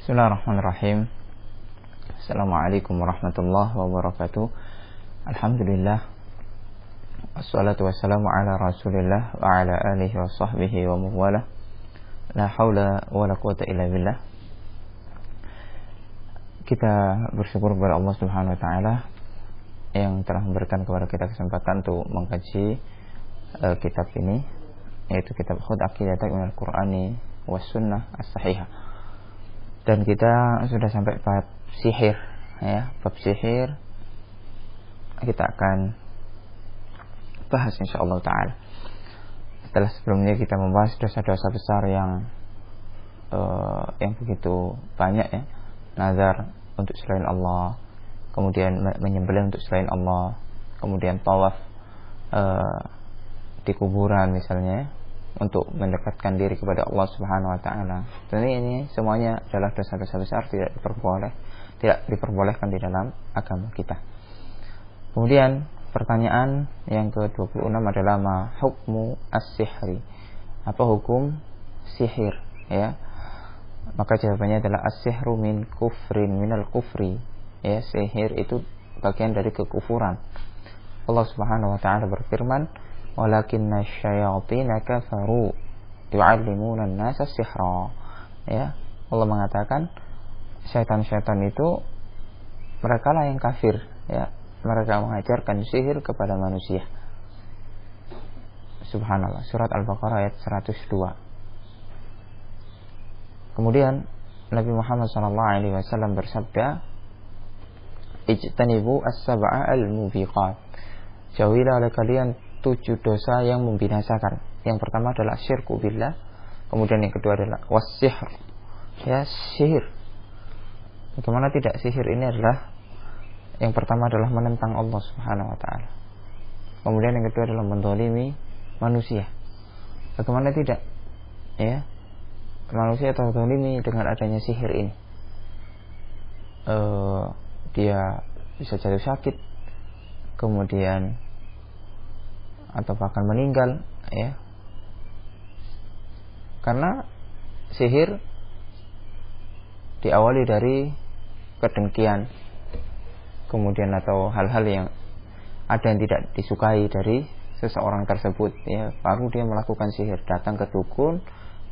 Bismillahirrahmanirrahim. Assalamualaikum warahmatullahi wabarakatuh. Alhamdulillah, wassalatu wassalamu ala rasulillah wa ala alihi wa sahbihi wa muwala. La hawla wa la quwata illa billah. Kita bersyukur kepada Allah subhanahu wa ta'ala yang telah memberikan kepada kita kesempatan untuk mengkaji kitab ini, yaitu kitab Khudh Aqidatak minal Qur'ani was Sunnah as-Sahihah. Dan kita sudah sampai bab sihir, ya. Bab sihir kita akan bahas insyaallah ta'ala. Setelah sebelumnya kita membahas dosa-dosa besar yang begitu banyak, ya. Nazar untuk selain Allah, kemudian menyembelih untuk selain Allah, kemudian tawaf di kuburan misalnya, untuk mendekatkan diri kepada Allah Subhanahu wa taala. Dan ini semuanya adalah dosa-dosa besar, tidak diperbolehkan di dalam agama kita. Kemudian pertanyaan yang ke-26 adalah ma hukmu as-sihri? Apa hukum sihir, ya? Maka jawabannya adalah as-sihru min kufrin minal kufri. Ya, sihir itu bagian dari kekufuran. Allah Subhanahu wa taala berfirman, walakinna syayatina kafaru yu'allimuna an-nasa sihra. Ya, Allah mengatakan syaitan-syaitan itu mereka lah yang kafir, ya. Mereka mengajarkan sihir kepada manusia. Subhanallah, surat Al-Baqarah ayat 102. Kemudian Nabi Muhammad SAW bersabda, ijtanibu as-sab'a al-mubiqat. Jauhilah oleh kalian 7 dosa yang membinasakan. Yang pertama adalah syirku billah, kemudian yang kedua adalah was-sihr, ya, sihir. Bagaimana tidak, sihir ini adalah yang pertama adalah menentang Allah Subhanahu wa taala. Kemudian yang kedua adalah menzalimi manusia. Bagaimana tidak, ya, manusia terzalimi dengan adanya sihir ini. Dia bisa jatuh sakit, kemudian atau bahkan meninggal, ya, karena sihir diawali dari kedengkian, kemudian atau hal-hal yang ada yang tidak disukai dari seseorang tersebut, ya, baru dia melakukan sihir, datang ke dukun,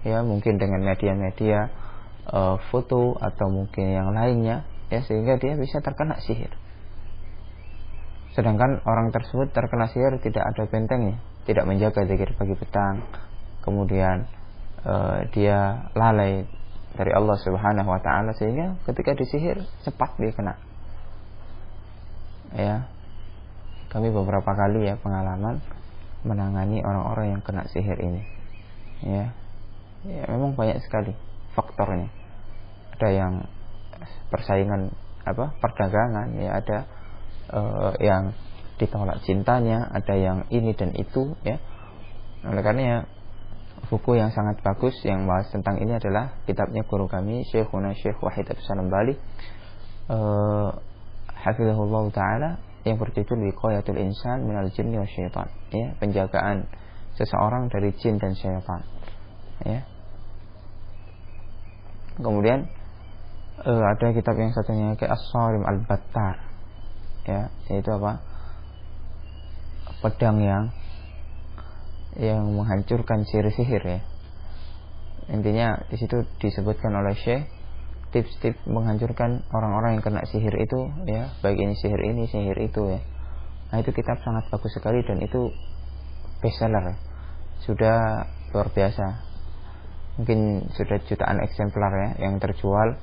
ya, mungkin dengan media-media foto atau mungkin yang lainnya, ya, sehingga dia bisa terkena sihir. Sedangkan orang tersebut terkena sihir tidak ada bentengnya, tidak menjaga zikir pagi petang, kemudian dia lalai dari Allah Subhanahu wa taala, sehingga ketika disihir cepat dia kena. Ya, kami beberapa kali, ya, pengalaman menangani orang-orang yang kena sihir ini. Ya, memang banyak sekali faktornya. Ada yang persaingan perdagangan, ya, ada yang ditolak cintanya, ada yang ini dan itu, ya. Oleh karenanya buku yang sangat bagus yang bahas tentang ini adalah kitabnya guru kami Syekhuna Syekh Wahid Abdussalam Bali, hafizahullah taala, yang berjudul Wiqayatul Insan minal Jinni Wasyaitan, ya, penjagaan seseorang dari jin dan syaitan, ya. Kemudian ada kitab yang satunya kayak As-Sarim Al-Battar, ya, yaitu pedang yang menghancurkan sihir-sihir, ya. Intinya di situ disebutkan oleh Syekh tips-tips menghancurkan orang-orang yang kena sihir itu, ya, baik ini, sihir itu, ya. Nah, itu kitab sangat bagus sekali dan itu bestseller, ya. Sudah luar biasa. Mungkin sudah jutaan eksemplar, ya, yang terjual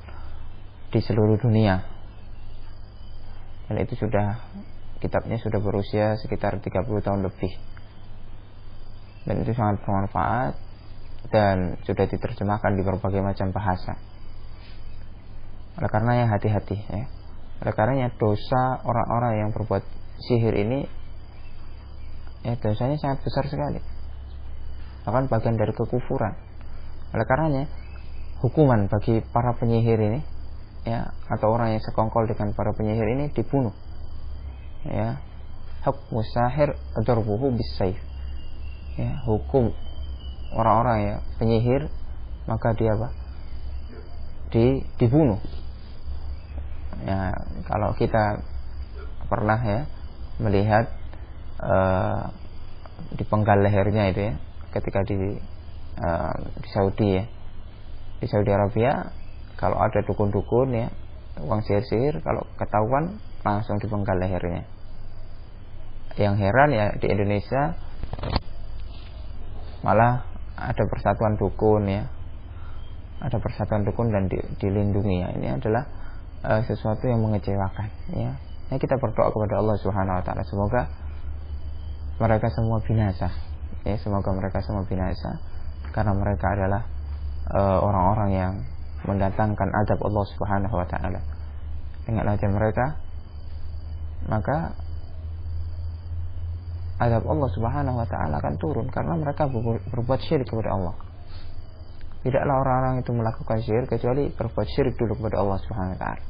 di seluruh dunia. Dan itu kitabnya sudah berusia sekitar 30 tahun lebih. Dan itu sangat bermanfaat dan sudah diterjemahkan di berbagai macam bahasa. Oleh karenanya hati-hati, ya. Oleh karenanya dosa orang-orang yang berbuat sihir ini, ya, dosanya sangat besar sekali, bahkan bagian dari kekufuran. Oleh karenanya hukuman bagi para penyihir ini, ya, atau orang yang sekongkol dengan para penyihir ini dibunuh, ya. Hukmu sahir darbuhu bis-sayf, ya, hukum orang-orang, ya, penyihir, maka dia dibunuh. Ya, kalau kita pernah ya melihat dipenggal lehernya itu ya, ketika di Saudi ya, di Saudi Arabia, kalau ada dukun-dukun ya, uang sihir-sihir, kalau ketahuan langsung dipenggal lehernya. Yang heran ya, di Indonesia malah ada persatuan dukun ya, ada persatuan dukun dan dilindungi ya. Ini adalah sesuatu yang mengecewakan ya. Ya, kita berdoa kepada Allah Subhanahu wa taala semoga mereka semua binasa ya, semoga mereka semua binasa, karena mereka adalah orang-orang yang mendatangkan azab Allah Subhanahu wa taala. Dengan azab mereka maka azab Allah Subhanahu wa taala akan turun, karena mereka berbuat syirik kepada Allah. Tidaklah orang-orang itu melakukan syirik kecuali berbuat syirik dulu kepada Allah Subhanahu wa taala.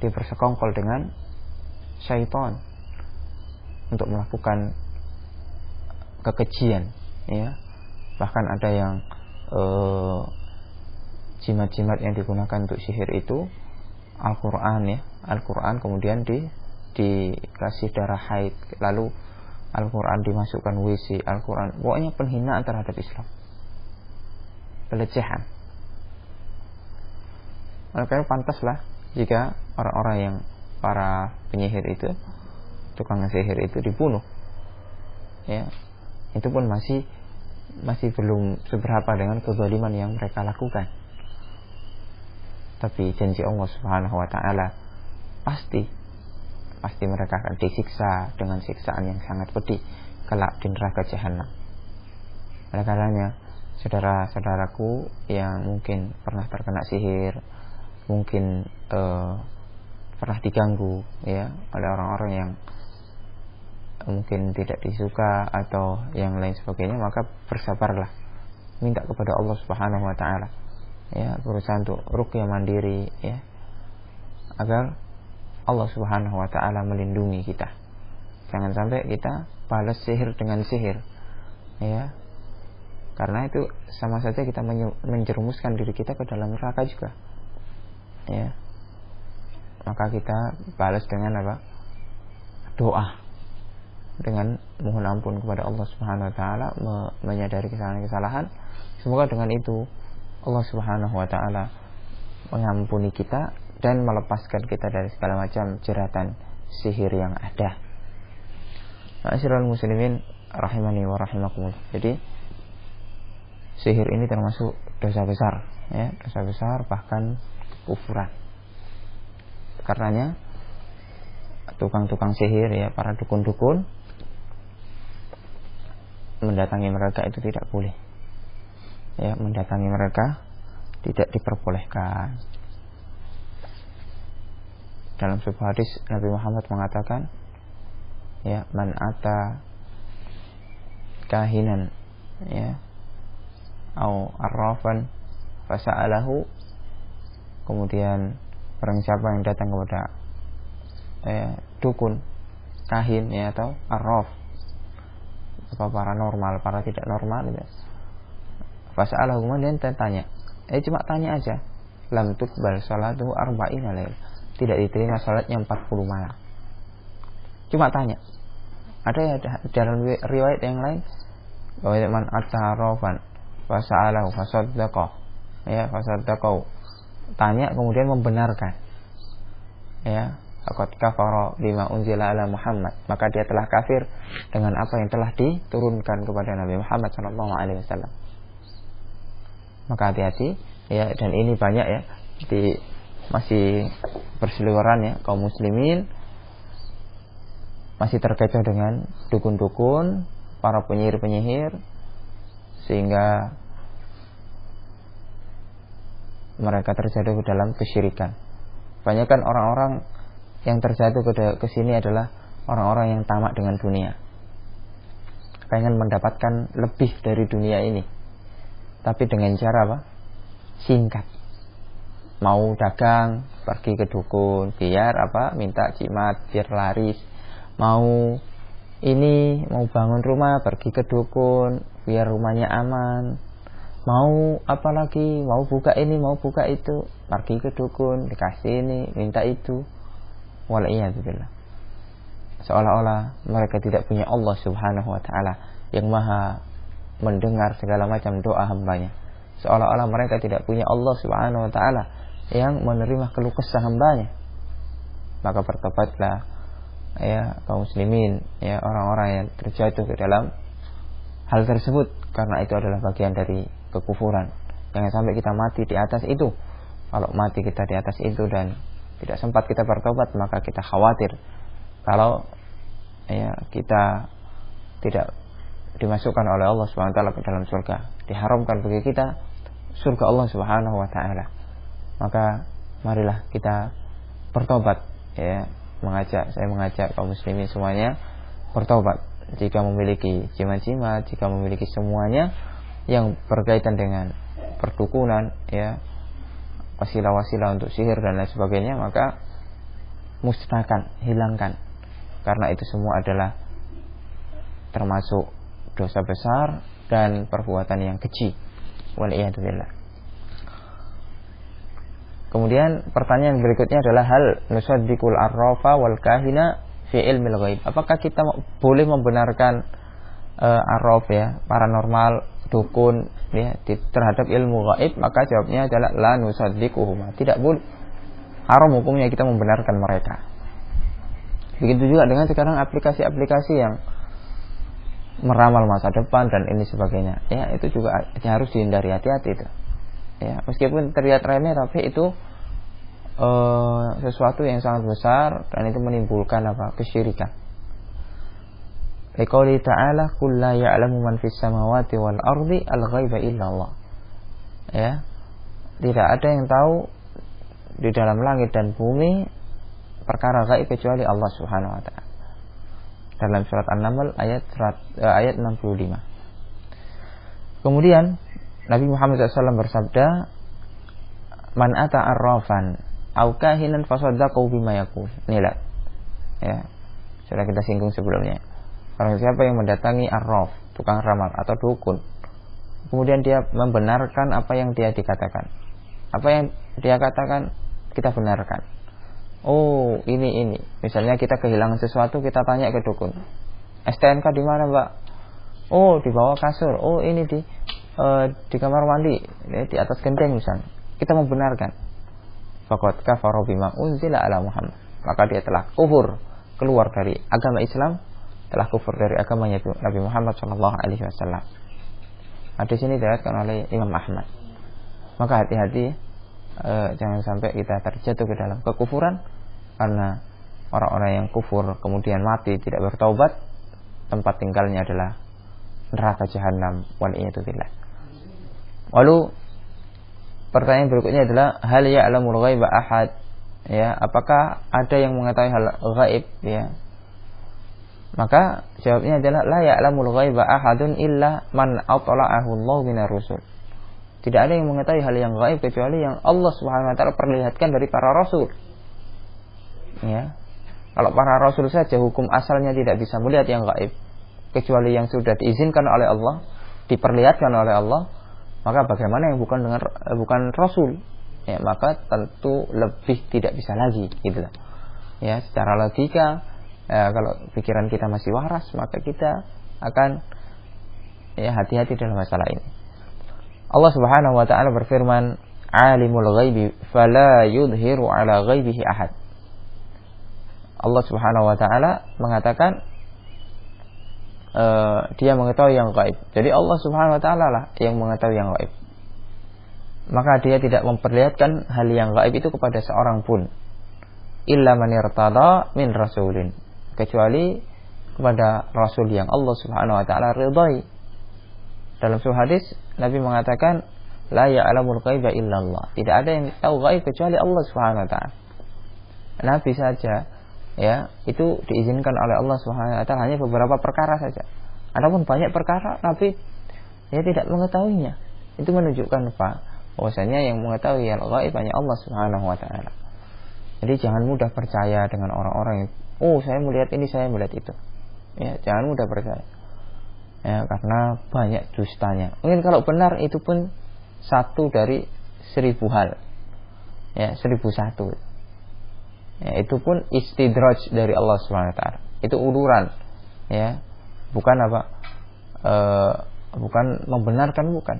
Dia bersekongkol dengan syaitan untuk melakukan kekejian ya. Bahkan ada yang jimat-jimat yang digunakan untuk sihir itu Al-Quran ya, Al-Quran kemudian dikasih darah haid, lalu Al-Quran dimasukkan WC, Al-Quran, pokoknya penghinaan terhadap Islam, pelecehan. Maka pantaslah jika orang-orang yang para penyihir itu, tukang sihir itu dibunuh ya. Itu pun masih belum seberapa dengan kezaliman yang mereka lakukan. Tapi janji Allah Subhanahu wa taala pasti mereka akan disiksa dengan siksaan yang sangat pedih kelak di neraka jahanam. Oleh karenanya, saudara-saudaraku yang mungkin pernah terkena sihir, mungkin pernah diganggu ya oleh orang-orang yang mungkin tidak disuka atau yang lain sebagainya, maka bersabarlah, minta kepada Allah Subhanahu wa taala ya, berusaha untuk ruqyah mandiri ya, agar Allah Subhanahu wa taala melindungi kita. Jangan sampai kita balas sihir dengan sihir ya, karena itu sama saja kita menjerumuskan diri kita ke dalam neraka juga ya. Maka kita balas dengan apa? Doa, dengan mohon ampun kepada Allah Subhanahu wa taala, menyadari kesalahan-kesalahan. Semoga dengan itu Allah Subhanahu wa taala mengampuni kita dan melepaskan kita dari segala macam jeratan sihir yang ada. Ma'asyiral muslimin rahimani wa rahimakumullah. Jadi sihir ini termasuk dosa besar ya, dosa besar bahkan kufuran. Karenanya tukang-tukang sihir ya, para dukun-dukun, mendatangi mereka itu tidak boleh ya, mendatangi mereka tidak diperbolehkan. Dalam sebuah hadis Nabi Muhammad mengatakan ya, man ata kahinan ya au arrafan fasa'alahu, kemudian barang siapa yang datang kepada dukun, kahin ya, atau arraf, apa paranormal, para tidak normal ya, fasa'alahu, kemudian tanya, cuma tanya aja, lam tuqbal salatuhu arba'ina lail, tidak diterima salatnya 40 malam. Cuma tanya. Ada ya dalam riwayat yang lain, bahwa man atarafan fasa'alahu fasaddaqah ya, fasaddaqah, tanya kemudian membenarkan ya, faqad kafara bima unzila ala Muhammad, maka dia telah kafir dengan apa yang telah diturunkan kepada Nabi Muhammad sallallahu alaihi wasallam. Maka hati-hati ya, dan ini banyak ya, masih berseliweran ya, kaum muslimin masih terkecoh dengan dukun-dukun, para penyihir-penyihir, sehingga mereka terjatuh ke dalam kesyirikan. Banyak kan orang-orang yang terjatuh ke sini adalah orang-orang yang tamak dengan dunia, pengen mendapatkan lebih dari dunia ini, tapi dengan cara apa? Singkat. Mau dagang, pergi ke dukun, biar apa? Minta jimat, biar laris. Mau bangun rumah, pergi ke dukun, biar rumahnya aman. mau apa lagi, mau buka ini, mau buka itu, pergi ke dukun, dikasih ini, minta itu. Wal'iyadzubillah. Seolah-olah mereka tidak punya Allah subhanahu wa ta'ala yang maha mendengar segala macam doa hambanya. Seolah-olah mereka tidak punya Allah subhanahu wa ta'ala yang menerima keluh kesah hambanya. Maka bertobatlah ya kaum muslimin, ya orang-orang yang terjatuh ke dalam hal tersebut, karena itu adalah bagian dari kekufuran. Jangan sampai kita mati di atas itu. Kalau mati kita di atas itu dan tidak sempat kita bertobat, maka kita khawatir kalau ya kita tidak dimasukkan oleh Allah Subhanahu wa taala ke dalam surga, diharamkan bagi kita surga Allah Subhanahu wa taala. Maka marilah kita bertobat, ya, saya mengajak kaum muslimin semuanya bertobat. Jika memiliki jimat-jimat, jika memiliki semuanya yang berkaitan dengan perdukunan, ya, wasilah-wasilah untuk sihir dan lain sebagainya, maka musnahkan, hilangkan, karena itu semua adalah termasuk dosa besar dan perbuatan yang keji. Wal'iyadzubillah. Kemudian pertanyaan berikutnya adalah hal nusaddiqul arrafa wal kahina fi ilmil ghaib. Apakah kita boleh membenarkan arraf, ya, paranormal, dukun, ya, terhadap ilmu gaib? Maka jawabnya adalah la nusaddiquhum. Tidak boleh. Haram hukumnya kita membenarkan mereka. Begitu juga dengan sekarang aplikasi-aplikasi yang meramal masa depan dan ini sebagainya. Ya, itu juga harus dihindari, hati-hati itu. Ya, meskipun terlihat remeh, tapi itu sesuatu yang sangat besar dan itu menimbulkan kesyirikan. Liqouli ta'ala qul la ya'lamu man fis samawati wal ardi al-ghaiba illa Allah. Ya. Tidak ada yang tahu di dalam langit dan bumi perkara gaib kecuali Allah Subhanahu wa taala. Dalam surat An-Naml ayat 65. Kemudian Nabi Muhammad SAW bersabda, "Man ata arrafan aw kahinan fasaddaqahu bima yaqul." Inilah, ya, sudah kita singgung sebelumnya. Orang siapa yang mendatangi arraf, tukang ramal atau dukun, kemudian dia membenarkan apa yang dia dikatakan. Apa yang dia katakan kita benarkan. Oh, ini. Misalnya kita kehilangan sesuatu, kita tanya ke dukun. STNK di mana, Mbak? Oh, di bawah kasur. Oh, ini di kamar mandi, di atas genteng misalnya. Kita membenarkan. Faqad kafara bima unzila ala Muhammad. Maka dia telah kufur, keluar dari agama Islam, telah kufur dari agamanya Nabi Muhammad sallallahu alaihi wasallam. Hadis ini diriwayatkan oleh Imam Ahmad. Maka hati-hati, jangan sampai kita terjatuh ke dalam kekufuran, karena orang-orang yang kufur kemudian mati tidak bertaubat, tempat tinggalnya adalah neraka jahanam. Wal'iyadzubillah. Lalu pertanyaan berikutnya adalah hal ya'lamul ghaiba ahad, ya, apakah ada yang mengetahui hal gaib, ya? Maka jawabnya adalah la ya'lamul ghaiba ahadun illa man atla'ahu Allah minar rusul. Tidak ada yang mengetahui hal yang gaib kecuali yang Allah Subhanahu wa taala perlihatkan dari para rasul. Ya. Kalau para rasul saja hukum asalnya tidak bisa melihat yang gaib, kecuali yang sudah diizinkan oleh Allah, diperlihatkan oleh Allah, maka bagaimana yang bukan rasul? Ya, maka tentu lebih tidak bisa lagi, gitu. Ya, secara logika, ya, kalau pikiran kita masih waras, maka kita akan, ya, hati-hati dalam masalah ini. Allah Subhanahu wa taala berfirman, "Alimul ghaibi fala yudhiru ala ghaibihi ahad." Allah Subhanahu wa taala mengatakan dia mengetahui yang gaib. Jadi Allah Subhanahu wa taala lah yang mengetahui yang gaib. Maka dia tidak memperlihatkan hal yang gaib itu kepada seorang pun, illa man irtada min rasulin, kecuali kepada rasul yang Allah Subhanahu wa taala ridai. Dalam sebuah hadis Nabi mengatakan, la ya'lamul ghaiba illallah. Tidak ada yang tahu gaib kecuali Allah Subhanahu wa taala. Nabi saja, ya, itu diizinkan oleh Allah Subhanahu wa taala hanya beberapa perkara saja. Adapun banyak perkara Nabi, ya, tidak mengetahuinya. Itu menunjukkan apa? Bahwasanya yang mengetahui yang gaib hanya Allah Subhanahu wa taala. Jadi jangan mudah percaya dengan orang-orang yang, oh, saya melihat ini, saya melihat itu. Ya, jangan mudah percaya. ya, karena banyak dustanya. Mungkin kalau benar itu pun 1 dari 1000 hal, ya 1001. Ya, itu pun istidraj dari Allah Subhanahu wa taala. Itu uluran, ya. Bukan apa? Bukan membenarkan, bukan.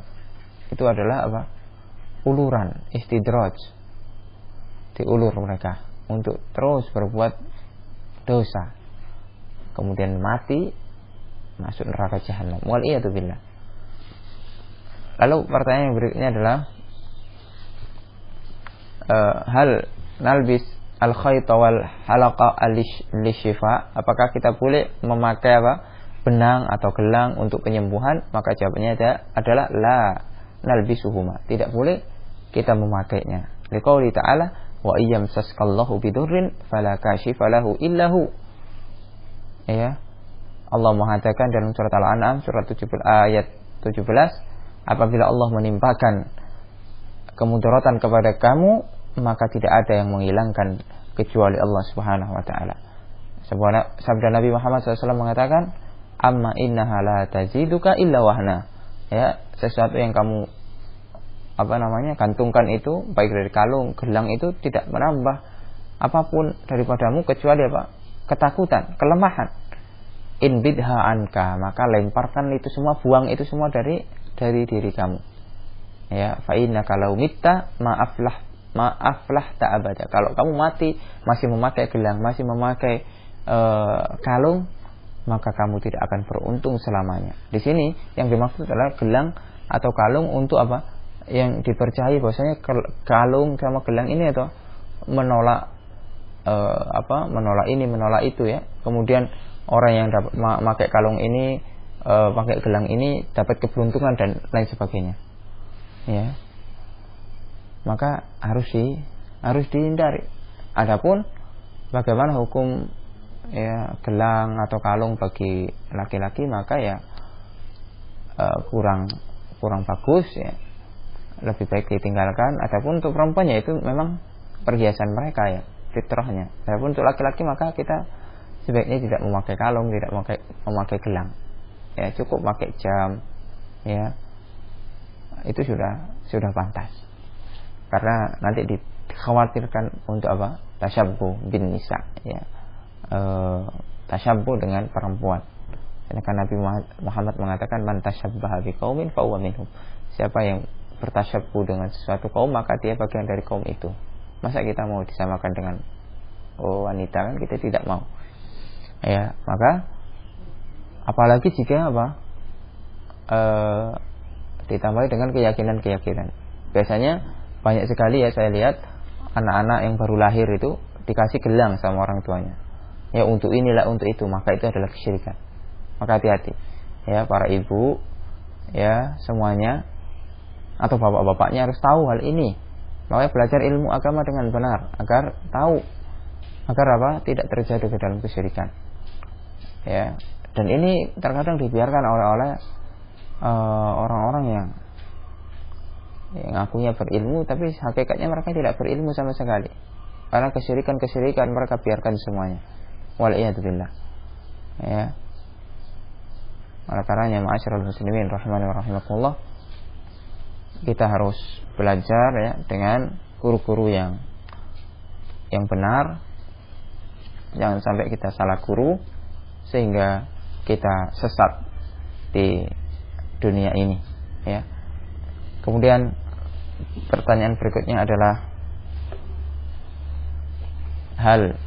Itu adalah apa? Uluran, istidraj. Diulur mereka untuk terus berbuat dosa. Kemudian mati masuk neraka jahanam. Waliyadzubillah. Lalu pertanyaan yang berikutnya adalah hal nalbis al-khayta wal halaqa al-lishifa, apakah kita boleh memakai apa? Benang atau gelang untuk penyembuhan? Maka jawabannya adalah la nalbisuhuma. Tidak boleh kita memakainya. Liqauli ta'ala wa iyyam saskallahu bidurrin fala kashifa lahu illahu. Ya. Allah mengatakan dalam surat Al-An'am surat 17 ayat 17, apabila Allah menimpakan kemudaratan kepada kamu, maka tidak ada yang menghilangkan kecuali Allah Subhanahu wa taala. Sabda Nabi Muhammad SAW mengatakan, amma innaha la taziduka illa wahna. Ya, sesuatu yang kamu gantungkan itu, baik dari kalung, gelang, itu tidak menambah apapun daripadamu kecuali apa? Ketakutan, kelemahan. In bidha anka, maka lemparkan itu semua, buang itu semua dari diri kamu. Ya, fa innaka law mitta ma'aflah ta'abada. Kalau kamu mati masih memakai gelang, masih memakai kalung, maka kamu tidak akan beruntung selamanya. Di sini yang dimaksud adalah gelang atau kalung untuk apa? Yang dipercayai bahwasanya kalung sama gelang ini atau menolak menolak ini, menolak itu, ya. Kemudian orang yang dapat memakai kalung ini, pakai gelang ini dapat keberuntungan dan lain sebagainya. Ya. Maka harus dihindari. Adapun bagaimana hukum ya gelang atau kalung bagi laki-laki, maka ya kurang bagus, ya. Lebih baik ditinggalkan. Adapun untuk perempuan ya itu memang perhiasan mereka, ya, fitrahnya. Adapun untuk laki-laki maka kita sebaiknya tidak memakai kalung, tidak memakai gelang. Ya, cukup pakai jam, ya. Itu sudah pantas. Karena nanti dikhawatirkan untuk apa? Tasyabbuh bin nisa, ya. Tasyabbuh dengan perempuan. Karena Nabi Muhammad mengatakan man tasyabbaha biqaumin fa huwa minhum. Siapa yang bertasyabbuh dengan sesuatu kaum, maka dia bagian dari kaum itu. Masa kita mau disamakan dengan wanita? Kan kita tidak mau. Ya, maka apalagi jika ditambahi dengan keyakinan. Biasanya banyak sekali, ya, saya lihat anak-anak yang baru lahir itu dikasih gelang sama orang tuanya. Ya, untuk inilah, untuk itu, maka itu adalah kesyirikan. Maka hati-hati, ya, para ibu, ya, semuanya, atau bapak-bapaknya harus tahu hal ini. Makanya belajar ilmu agama dengan benar agar tahu, agar tidak terjadi ke dalam kesyirikan. Ya, dan ini terkadang dibiarkan oleh orang-orang yang ngakunya berilmu, tapi hakikatnya mereka tidak berilmu sama sekali. Karena kesyirikan mereka biarkan semuanya. Waliyadzubillah. Ya. Oleh karenanya, ma'asyiral muslimin rahimani wa rahimakumullah, kita harus belajar, ya, dengan guru-guru yang benar. Jangan sampai kita salah guru sehingga kita sesat di dunia ini, ya. Kemudian pertanyaan berikutnya adalah hal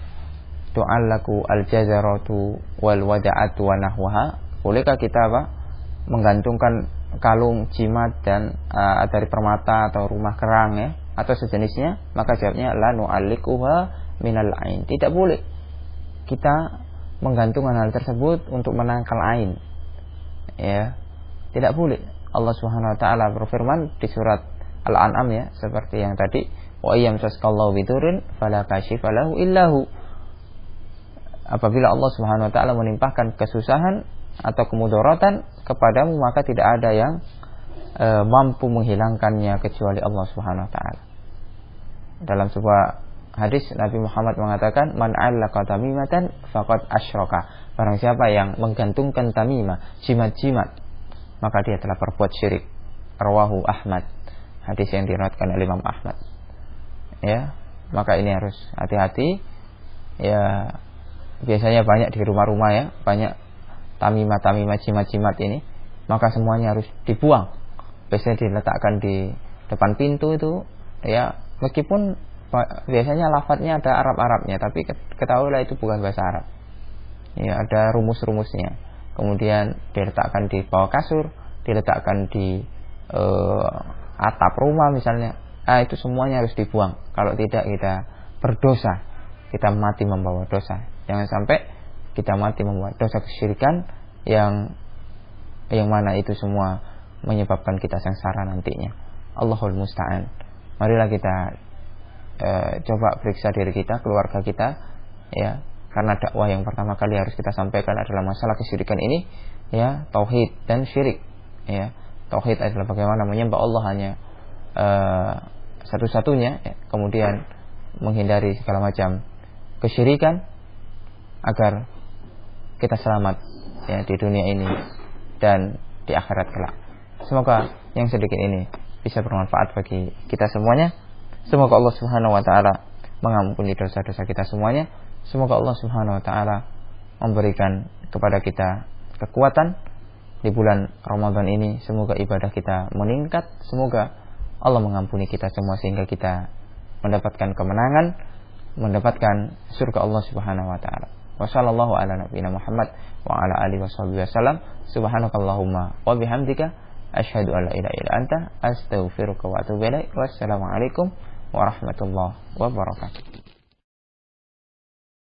tu'allaku al-jazaratu wal wada'atu wa nahwaha. Bolehkah kita menggantungkan kalung, jimat dan dari permata atau rumah kerang, ya, atau sejenisnya? Maka jawabnya la nu'allikuha minal ain. Tidak boleh kita menggantungkan hal tersebut untuk menangkal ain, ya. Tidak boleh. Allah Subhanahu wa taala berfirman di surat Al-An'am, ya, seperti yang tadi, wa iyyam saskallahu bidurin fala kashifa lahu illahu. Apabila Allah Subhanahu wa taala menimpahkan kesusahan atau kemudaratan kepadamu, maka tidak ada yang mampu menghilangkannya kecuali Allah Subhanahu wa taala. Dalam sebuah hadis Nabi Muhammad mengatakan, man 'allaqa tamimatan faqad asyraka. barang siapa yang menggantungkan tamimah, jimat-jimat, maka dia telah berbuat syirik. Rawahu Ahmad, hadis yang diriwayatkan oleh Imam Ahmad. Ya, maka ini harus hati-hati. Ya, biasanya banyak di rumah-rumah ya, banyak tamimah-tamimah, jimat-jimat ini, maka semuanya harus dibuang. Biasanya diletakkan di depan pintu itu, ya, meskipun biasanya lafadznya ada Arab-Arabnya, tapi ketahuilah itu bukan bahasa Arab. Ya, ada rumus-rumusnya. Kemudian diletakkan di bawah kasur, diletakkan di atap rumah misalnya. Itu semuanya harus dibuang. Kalau tidak kita berdosa, kita mati membawa dosa. Jangan sampai kita mati membawa dosa kesyirikan yang mana itu semua menyebabkan kita sengsara nantinya. Allahul musta'an. Marilah kita coba periksa diri kita, keluarga kita, ya, karena dakwah yang pertama kali harus kita sampaikan adalah masalah kesyirikan ini, ya, tauhid dan syirik. Ya, tauhid adalah bagaimana menyembah Allah hanya satu-satunya, ya, kemudian menghindari segala macam kesyirikan agar kita selamat, ya, di dunia ini dan di akhirat kelak. Semoga yang sedikit ini bisa bermanfaat bagi kita semuanya. Semoga Allah Subhanahu wa taala mengampuni dosa-dosa kita semuanya. Semoga Allah Subhanahu wa taala memberikan kepada kita kekuatan di bulan Ramadan ini. Semoga ibadah kita meningkat. Semoga Allah mengampuni kita semua sehingga kita mendapatkan kemenangan, mendapatkan surga Allah Subhanahu wa taala. Wassallallahu ala nabiyina Muhammad wa ala alihi wasallam. Subhanakallahumma wa bihamdika asyhadu an la ilaha illa anta astaghfiruka wa atubu ilaik. Wassalamualaikum warahmatullahi wabarakatuh.